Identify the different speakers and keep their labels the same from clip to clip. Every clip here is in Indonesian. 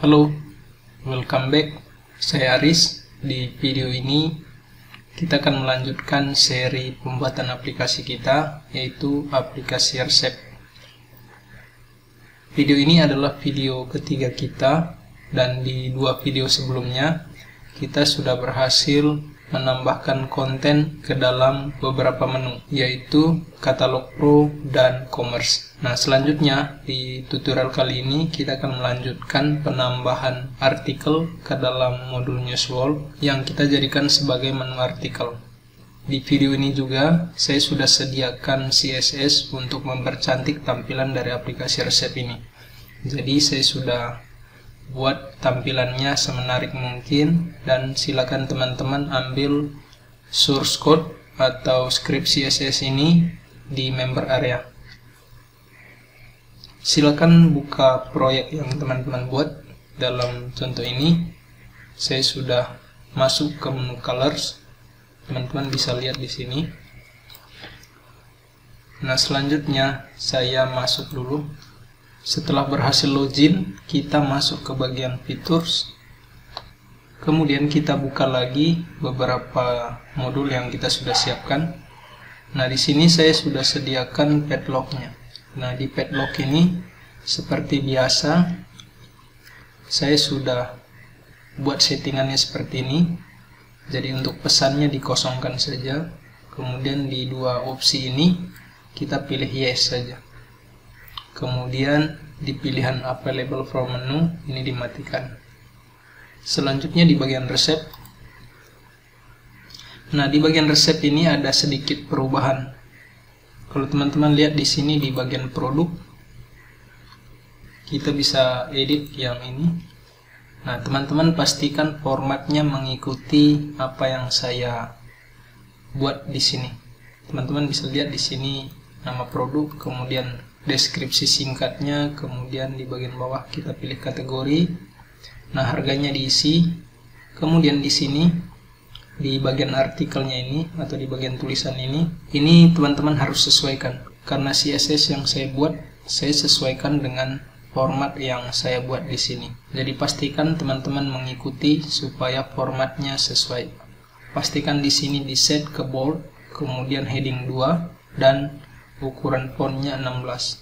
Speaker 1: Halo, welcome back. Saya Aris. Di video ini kita akan melanjutkan seri pembuatan aplikasi kita, yaitu aplikasi resep. Video ini adalah video ketiga kita, dan di dua video sebelumnya kita sudah berhasil menambahkan konten ke dalam beberapa menu, yaitu katalog pro dan commerce. Nah, selanjutnya di tutorial kali ini kita akan melanjutkan penambahan artikel ke dalam modul Newsworld yang kita jadikan sebagai menu artikel. Di video ini juga saya sudah sediakan CSS untuk mempercantik tampilan dari aplikasi resep ini. Jadi saya sudah buat tampilannya semenarik mungkin, dan silakan teman-teman ambil source code atau script CSS ini di member area. Silakan buka proyek yang teman-teman buat. Dalam contoh ini saya sudah masuk ke menu colors, teman-teman bisa lihat di sini. Nah, selanjutnya saya masuk dulu. Setelah berhasil login, kita masuk ke bagian features. Kemudian kita buka lagi beberapa modul yang kita sudah siapkan. Nah, di sini saya sudah sediakan padlock-nya. Nah, di padlock ini seperti biasa saya sudah buat settingannya seperti ini. Jadi untuk pesannya dikosongkan saja. Kemudian di dua opsi ini kita pilih yes saja. Kemudian di pilihan available from menu ini dimatikan. Selanjutnya di bagian resep. Nah, di bagian resep ini ada sedikit perubahan. Kalau teman-teman lihat di sini di bagian produk, kita bisa edit yang ini. Nah, teman-teman pastikan formatnya mengikuti apa yang saya buat di sini. Teman-teman bisa lihat di sini nama produk, kemudian deskripsi singkatnya, kemudian di bagian bawah kita pilih kategori. Nah, harganya diisi. Kemudian di sini di bagian artikelnya ini atau di bagian tulisan ini teman-teman harus sesuaikan, karena CSS yang saya buat saya sesuaikan dengan format yang saya buat di sini. Jadi pastikan teman-teman mengikuti supaya formatnya sesuai. Pastikan di sini di set ke bold, kemudian heading 2 dan ukuran fontnya 16.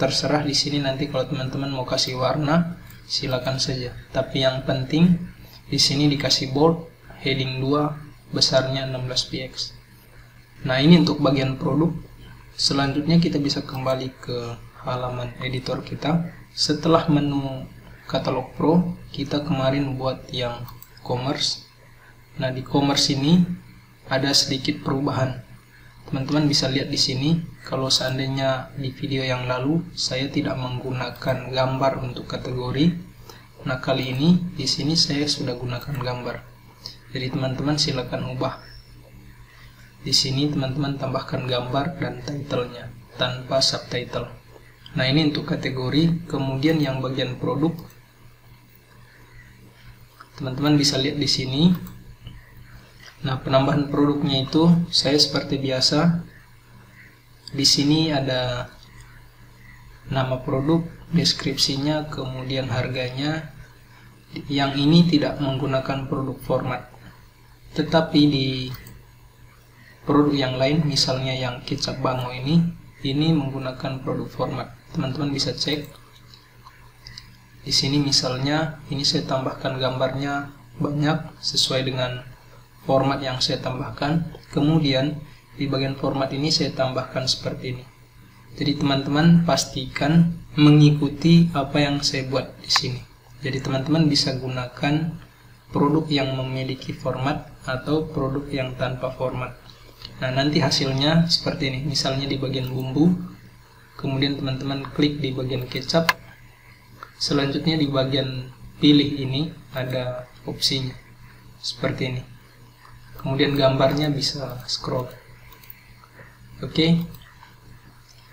Speaker 1: Terserah di sini nanti kalau teman-teman mau kasih warna silakan saja. Tapi yang penting di sini dikasih bold, heading 2 besarnya 16 px. Nah, ini untuk bagian produk. Selanjutnya kita bisa kembali ke halaman editor kita. Setelah menu katalog pro, kita kemarin buat yang commerce. Nah, di commerce ini ada sedikit perubahan. Teman-teman bisa lihat di sini, kalau seandainya di video yang lalu saya tidak menggunakan gambar untuk kategori. Nah, kali ini di sini saya sudah gunakan gambar. Jadi teman-teman silakan ubah. Di sini teman-teman tambahkan gambar dan title-nya tanpa subtitle. Nah, ini untuk kategori. Kemudian yang bagian produk, teman-teman bisa lihat di sini. Nah, penambahan produknya itu saya seperti biasa. Di sini ada nama produk, deskripsinya, kemudian harganya. Yang ini tidak menggunakan produk format. Tetapi di produk yang lain, misalnya yang kecap bango ini menggunakan produk format. Teman-teman bisa cek. Di sini misalnya ini saya tambahkan gambarnya banyak sesuai dengan format yang saya tambahkan. Kemudian di bagian format ini saya tambahkan seperti ini. Jadi teman-teman pastikan mengikuti apa yang saya buat di sini. Jadi teman-teman bisa gunakan produk yang memiliki format atau produk yang tanpa format. Nah, nanti hasilnya seperti ini. Misalnya di bagian bumbu, kemudian teman-teman klik di bagian kecap. Selanjutnya di bagian pilih ini ada opsinya seperti ini. Kemudian gambarnya bisa scroll. Oke.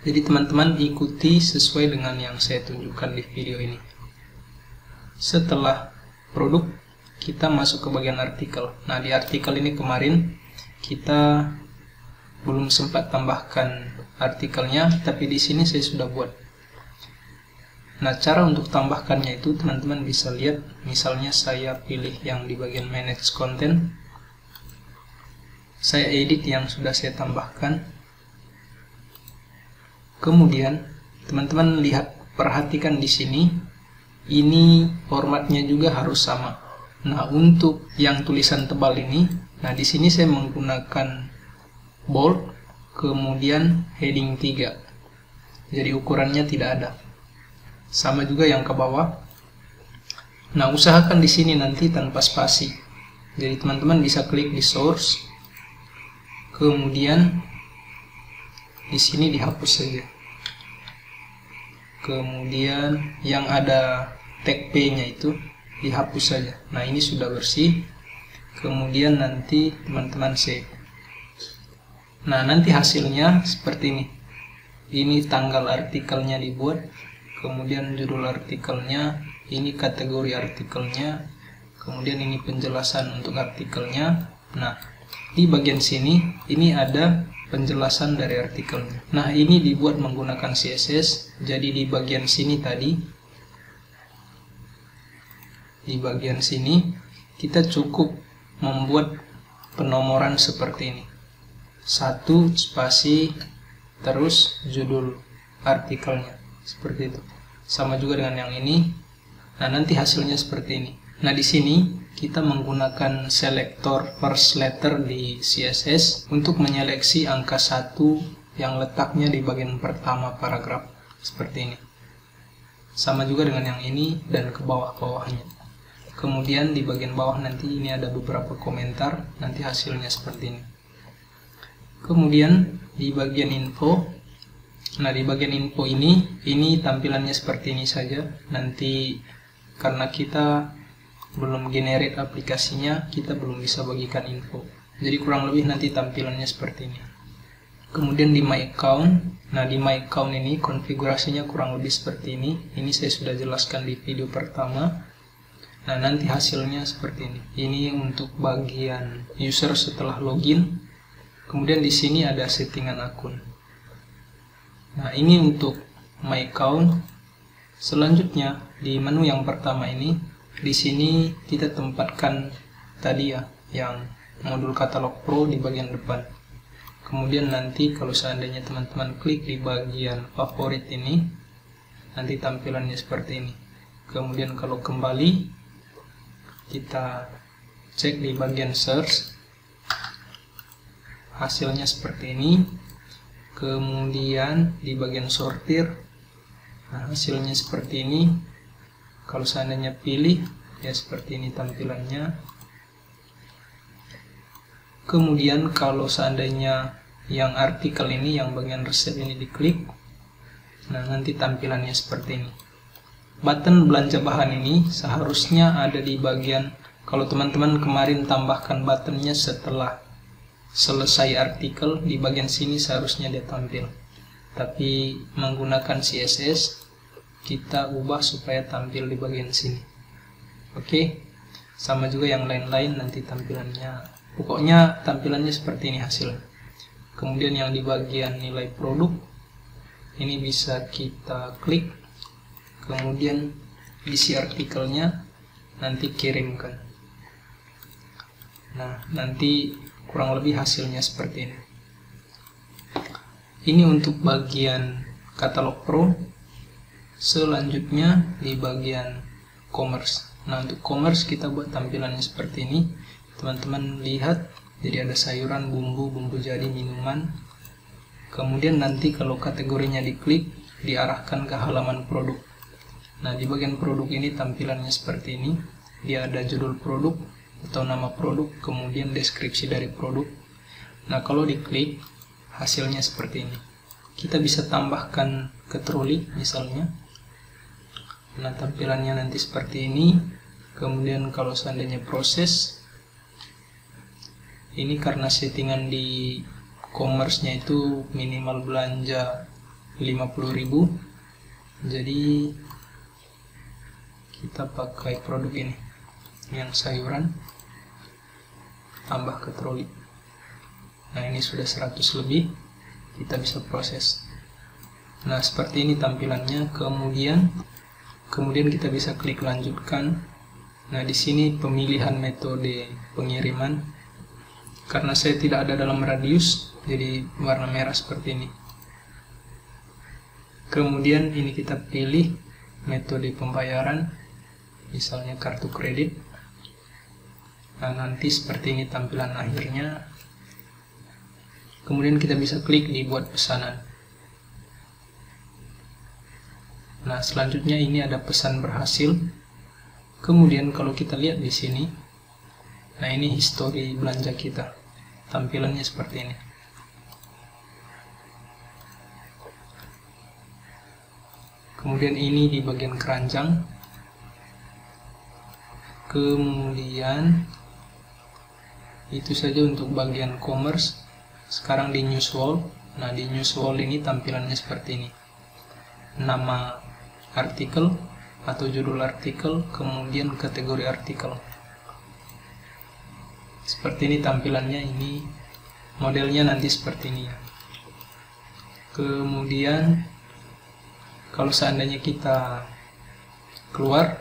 Speaker 1: Jadi teman-teman ikuti sesuai dengan yang saya tunjukkan di video ini. Setelah produk, kita masuk ke bagian artikel. Nah, di artikel ini kemarin kita belum sempat tambahkan artikelnya, tapi di sini saya sudah buat. Nah, cara untuk tambahkannya itu teman-teman bisa lihat, misalnya saya pilih yang di bagian manage content, saya edit yang sudah saya tambahkan. Kemudian teman-teman lihat, perhatikan di sini, ini formatnya juga harus sama. Nah, untuk yang tulisan tebal ini, nah di sini saya menggunakan bold, kemudian heading 3. Jadi ukurannya tidak ada. Sama juga yang ke bawah. Nah, usahakan di sini nanti tanpa spasi. Jadi teman-teman bisa klik di source, kemudian di sini dihapus saja. Kemudian yang ada tag P-nya itu dihapus saja. Nah, ini sudah bersih. Kemudian nanti teman-teman save. Nah, nanti hasilnya seperti ini. Ini tanggal artikelnya dibuat, kemudian judul artikelnya, ini kategori artikelnya, kemudian ini penjelasan untuk artikelnya. Nah, di bagian sini ini ada penjelasan dari artikelnya. Nah, ini dibuat menggunakan CSS. Jadi di bagian sini tadi, di bagian sini kita cukup membuat penomoran seperti ini. 1 spasi terus judul artikelnya, seperti itu. Sama juga dengan yang ini. Nah, nanti hasilnya seperti ini. Nah, di sini kita menggunakan selektor first letter di CSS untuk menyeleksi angka 1 yang letaknya di bagian pertama paragraf, seperti ini. Sama juga dengan yang ini dan ke bawah-bawahnya. Kemudian di bagian bawah nanti ini ada beberapa komentar, nanti hasilnya seperti ini. Kemudian di bagian info, nah di bagian info ini tampilannya seperti ini saja. Nanti karena kita belum generate aplikasinya, kita belum bisa bagikan info. Jadi kurang lebih nanti tampilannya seperti ini. Kemudian di my account, nah di my account ini konfigurasinya kurang lebih seperti ini. Ini saya sudah jelaskan di video pertama. Nah, nanti hasilnya seperti ini. Ini untuk bagian user setelah login. Kemudian di sini ada settingan akun. Nah, ini untuk my account. Selanjutnya di menu yang pertama ini, di sini kita tempatkan tadi ya, yang modul katalog pro di bagian depan. Kemudian nanti kalau seandainya teman-teman klik di bagian favorit ini, nanti tampilannya seperti ini. Kemudian kalau kembali, kita cek di bagian search, hasilnya seperti ini. Kemudian di bagian sortir, nah hasilnya seperti ini. Kalau seandainya pilih, ya seperti ini tampilannya. Kemudian kalau seandainya yang artikel ini, yang bagian resep ini diklik, nah nanti tampilannya seperti ini. Button belanja bahan ini seharusnya ada di bagian, kalau teman-teman kemarin tambahkan buttonnya setelah selesai artikel, di bagian sini seharusnya dia tampil. Tapi menggunakan CSS, kita ubah supaya tampil di bagian sini. Oke, sama juga yang lain-lain nanti tampilannya. Pokoknya tampilannya seperti ini hasilnya. Kemudian yang di bagian nilai produk, ini bisa kita klik, kemudian isi artikelnya, nanti kirimkan. Nah, nanti kurang lebih hasilnya seperti ini. Ini untuk bagian katalog pro. Selanjutnya di bagian commerce. Nah, untuk commerce kita buat tampilannya seperti ini. Teman-teman lihat, jadi ada sayuran, bumbu, bumbu jadi, minuman. Kemudian nanti kalau kategorinya diklik, diarahkan ke halaman produk. Nah, di bagian produk ini tampilannya seperti ini. Dia ada judul produk atau nama produk, kemudian deskripsi dari produk. Nah, kalau diklik, hasilnya seperti ini. Kita bisa tambahkan ke troli misalnya. Nah, tampilannya nanti seperti ini. Kemudian kalau seandainya proses, ini karena settingan di commerce-nya itu minimal belanja 50.000, jadi kita pakai produk ini yang sayuran, tambah ke troli. Nah, ini sudah 100 lebih, kita bisa proses. Nah, seperti ini tampilannya. Kemudian Kemudian kita bisa klik lanjutkan. Nah, di sini pemilihan metode pengiriman. Karena saya tidak ada dalam radius, jadi warna merah seperti ini. Kemudian ini kita pilih metode pembayaran, misalnya kartu kredit. Nah, nanti seperti ini tampilan akhirnya. Kemudian kita bisa klik di buat pesanan. Nah, selanjutnya ini ada pesan berhasil. Kemudian kalau kita lihat di sini, nah ini histori belanja kita. Tampilannya seperti ini. Kemudian ini di bagian keranjang. Kemudian itu saja untuk bagian commerce. Sekarang di news wall. Nah, di news wall ini tampilannya seperti ini. Nama artikel atau judul artikel, kemudian kategori artikel. Seperti ini tampilannya, ini modelnya nanti seperti ini ya. Kemudian kalau seandainya kita keluar,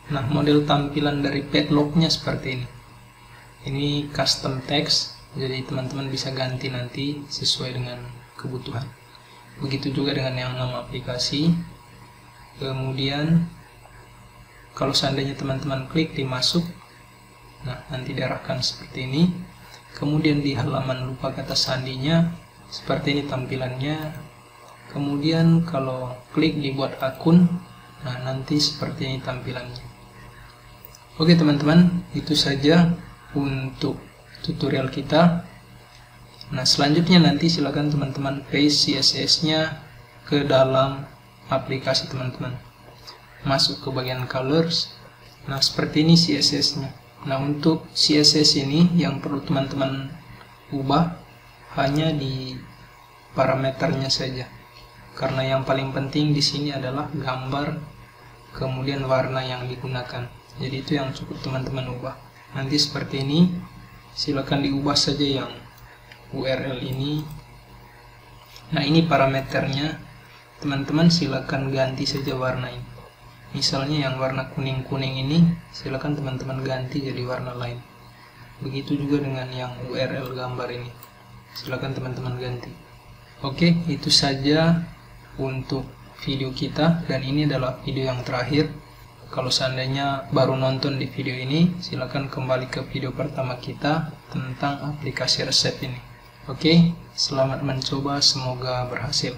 Speaker 1: nah model tampilan dari padlocknya seperti ini. Ini custom text, jadi teman-teman bisa ganti nanti sesuai dengan kebutuhan. Begitu juga dengan yang nama aplikasi. Kemudian kalau seandainya teman-teman klik di masuk, nah nanti diarahkan seperti ini. Kemudian di halaman lupa kata sandinya, seperti ini tampilannya. Kemudian kalau klik di buat akun, nah nanti seperti ini tampilannya. Oke teman-teman, itu saja untuk tutorial kita. Nah, selanjutnya nanti silakan teman-teman paste CSS-nya ke dalam aplikasi teman-teman. Masuk ke bagian colors. Nah, seperti ini CSS-nya. Nah, untuk CSS ini yang perlu teman-teman ubah hanya di parameternya saja. Karena yang paling penting di sini adalah gambar, kemudian warna yang digunakan. Jadi itu yang cukup teman-teman ubah. Nanti seperti ini, silakan diubah saja yang URL ini. Nah, ini parameternya. Teman-teman silakan ganti saja warna ini. Misalnya yang warna kuning-kuning ini, silakan teman-teman ganti jadi warna lain. Begitu juga dengan yang URL gambar ini. Silakan teman-teman ganti. Oke, itu saja untuk video kita, dan ini adalah video yang terakhir. Kalau seandainya baru nonton di video ini, silakan kembali ke video pertama kita tentang aplikasi resep ini. Oke, selamat mencoba, semoga berhasil.